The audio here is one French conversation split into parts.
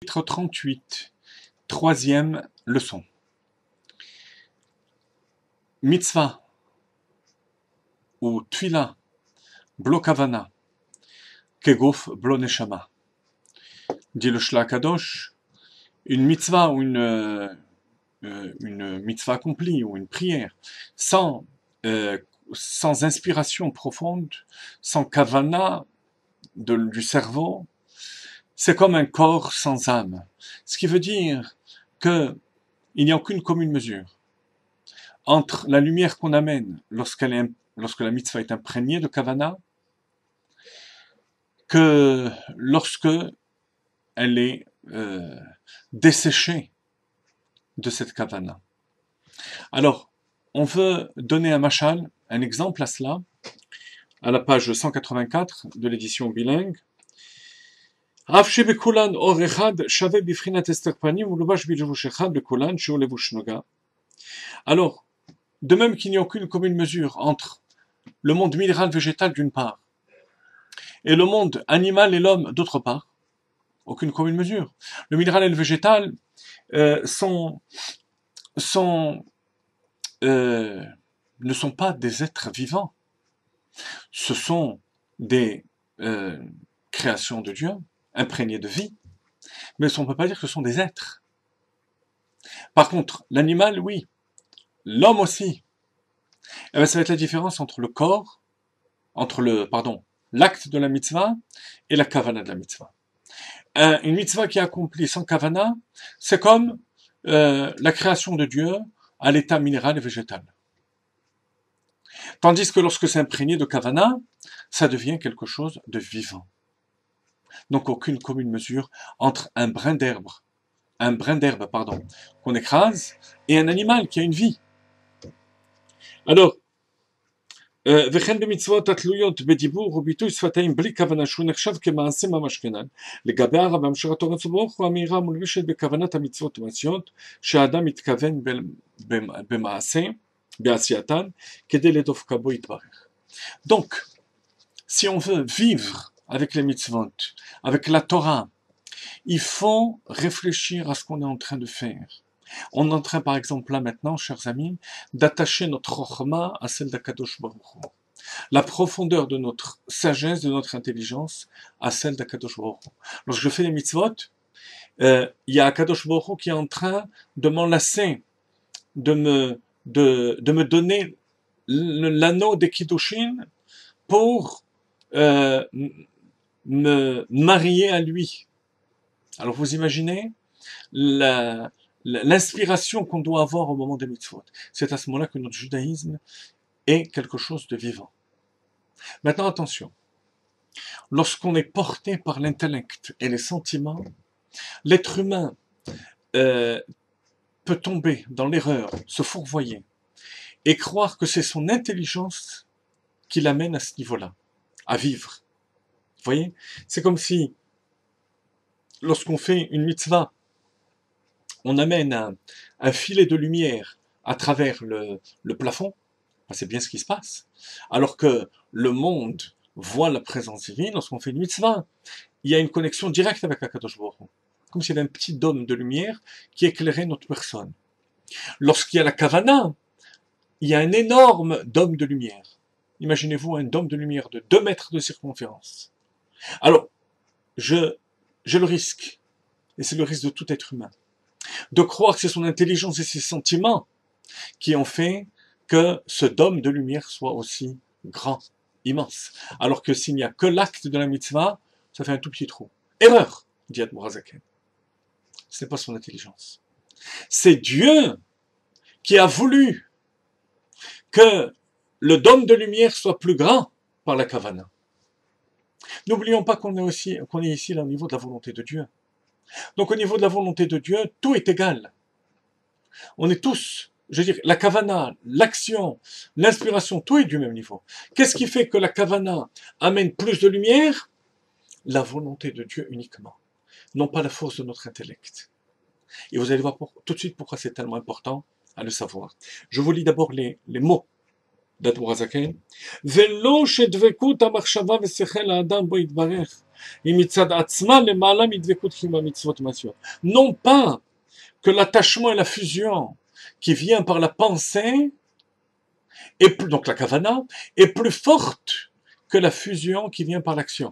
Chapitre 38, troisième leçon. Mitzvah ou Tfila, blo kavana, kegof blo neshama. Dit le Shla Kadosh, une mitzvah ou une mitzvah accomplie ou une prière sans inspiration profonde, sans kavana du cerveau, c'est comme un corps sans âme. Ce qui veut dire qu'il n'y a aucune commune mesure entre la lumière qu'on amène lorsque la mitzvah est imprégnée de kavana, que lorsque elle est desséchée de cette kavana. Alors, on veut donner un mashal, un exemple à cela, à la page 184 de l'édition bilingue. Alors, de même qu'il n'y a aucune commune mesure entre le monde minéral végétal d'une part et le monde animal et l'homme d'autre part, aucune commune mesure. Le minéral et le végétal ne sont pas des êtres vivants. Ce sont des créations de Dieu, imprégnées de vie, mais on ne peut pas dire que ce sont des êtres. Par contre, l'animal, oui. L'homme aussi. Eh bien, ça va être la différence entre le corps, l'acte de la mitzvah et la kavana de la mitzvah. Une mitzvah qui est accomplie sans kavana, c'est comme la création de Dieu à l'état minéral et végétal. Tandis que lorsque c'est imprégné de kavana, ça devient quelque chose de vivant. Donc aucune commune mesure entre un brin d'herbe qu'on écrase et un animal qui a une vie. Alors, וכן במצוות התלויות בדיבור וביטוי שפתיים בלי כוונה שהוא נחשב כמעשה ממש כנ"ל. לגבי הרב בהמשך התורה ברוך הוא האמירה המולבשת בכוונת המצוות ומעשיות שהאדם מתכוון במעשה, בעשייתן, כדי לדבקה בו יתברך. Donc, si on veut vivre avec les mitzvot, avec la Torah, il faut réfléchir à ce qu'on est en train de faire. On est en train, par exemple, là maintenant, chers amis, d'attacher notre chokhma à celle d'Akadosh Baruch Hu. La profondeur de notre sagesse, de notre intelligence, à celle d'Akadosh Baruch Hu. Lorsque je fais les mitzvot, il y a Akadosh Baruch Hu qui est en train de m'enlacer, de me donner l'anneau des Kiddushin pour me marier à lui. Alors vous imaginez l'inspiration qu'on doit avoir au moment des mitzvot. C'est à ce moment-là que notre judaïsme est quelque chose de vivant. Maintenant, attention. Lorsqu'on est porté par l'intellect et les sentiments, l'être humain peut tomber dans l'erreur, se fourvoyer, et croire que c'est son intelligence qui l'amène à ce niveau-là, à vivre. Vous voyez? C'est comme si, lorsqu'on fait une mitzvah, on amène un filet de lumière à travers le plafond, c'est bien ce qui se passe. Alors que le monde voit la présence divine, lorsqu'on fait une mitzvah, il y a une connexion directe avec Akadosh Baruch Hu. Comme s'il y avait un petit dôme de lumière qui éclairait notre personne. Lorsqu'il y a la kavana, il y a un énorme dôme de lumière. Imaginez-vous un dôme de lumière de 2 mètres de circonférence. Alors, j'ai le risque, et c'est le risque de tout être humain, de croire que c'est son intelligence et ses sentiments qui ont fait que ce dôme de lumière soit aussi grand, immense. Alors que s'il n'y a que l'acte de la mitzvah, ça fait un tout petit trou. Erreur, dit Admor Hazaken. Ce n'est pas son intelligence. C'est Dieu qui a voulu que le dôme de lumière soit plus grand par la kavana. N'oublions pas qu'on est ici là, au niveau de la volonté de Dieu. Donc au niveau de la volonté de Dieu, tout est égal. On est tous, je veux dire, la kavana, l'action, l'inspiration, tout est du même niveau. Qu'est-ce qui fait que la kavana amène plus de lumière? La volonté de Dieu uniquement, non pas la force de notre intellect. Et vous allez voir tout de suite pourquoi c'est tellement important à le savoir. Je vous lis d'abord les mots d'Admour HaZaken, Velo shedvekut hamachshava vesechel ha'adam bo yitbarech, היא מצד עצמה למעלה מדבקות קיום המצוות מעשיות. Non pas que l'attachement et la fusion qui vient par la pensée, est plus, donc la kavana, est plus forte que la fusion qui vient par l'action.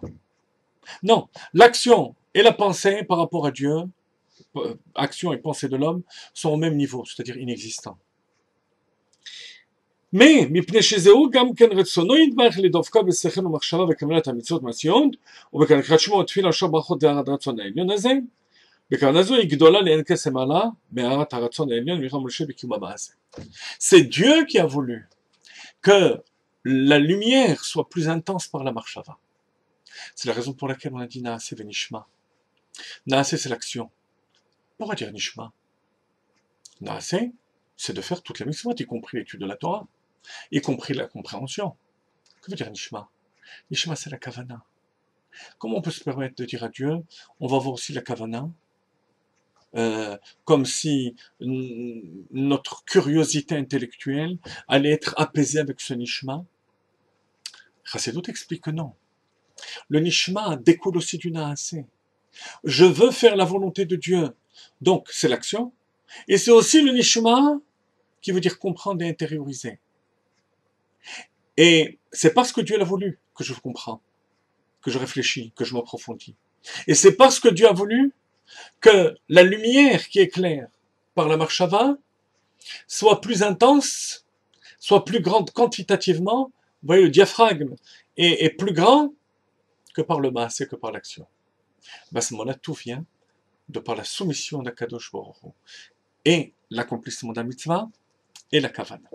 Non, l'action et la pensée par rapport à Dieu, action et pensée de l'homme, sont au même niveau, c'est-à-dire inexistants. Mais, מפני שזהו גם כן רצונו יתברך לדבקו בשכל ומחשבה וקבלת המצוות מעשיות, ובקריאת שמע ותפילה אשר ברכות והערת הרצון העליון הזה, בכוונה זו היא גדולה לאין קסם מעלה, בהערת הרצון העליון מרם משה בקיום המעשה. C'est Dieu qui a voulu que la lumière soit plus intense par la marshava. C'est la raison pour laquelle on a dit Naaseh Venishma. Naaseh, c'est l'action. Pourquoi dire Nishma? Naaseh, c'est de faire toutes les mitzvot, y compris l'étude de la Torah, y compris la compréhension. Que veut dire Nishma? Nishma, c'est la kavana. Comment on peut se permettre de dire à Dieu, on va voir aussi la kavana, comme si notre curiosité intellectuelle allait être apaisée avec ce Nishma? Chassidut explique que non. Le Nishma découle aussi du Naaseh. Je veux faire la volonté de Dieu. Donc, c'est l'action. Et c'est aussi le Nishma qui veut dire comprendre et intérioriser. Et c'est parce que Dieu l'a voulu que je comprends, que je réfléchis, que je m'approfondis. Et c'est parce que Dieu a voulu que la lumière qui éclaire par la marshava soit plus intense, soit plus grande quantitativement. Vous voyez, le diaphragme est plus grand que par le maaseh, que par l'action. À ce moment-là, tout vient de par la soumission d'Akadosh Baruch Hu et l'accomplissement d'un mitzvah et la kavana.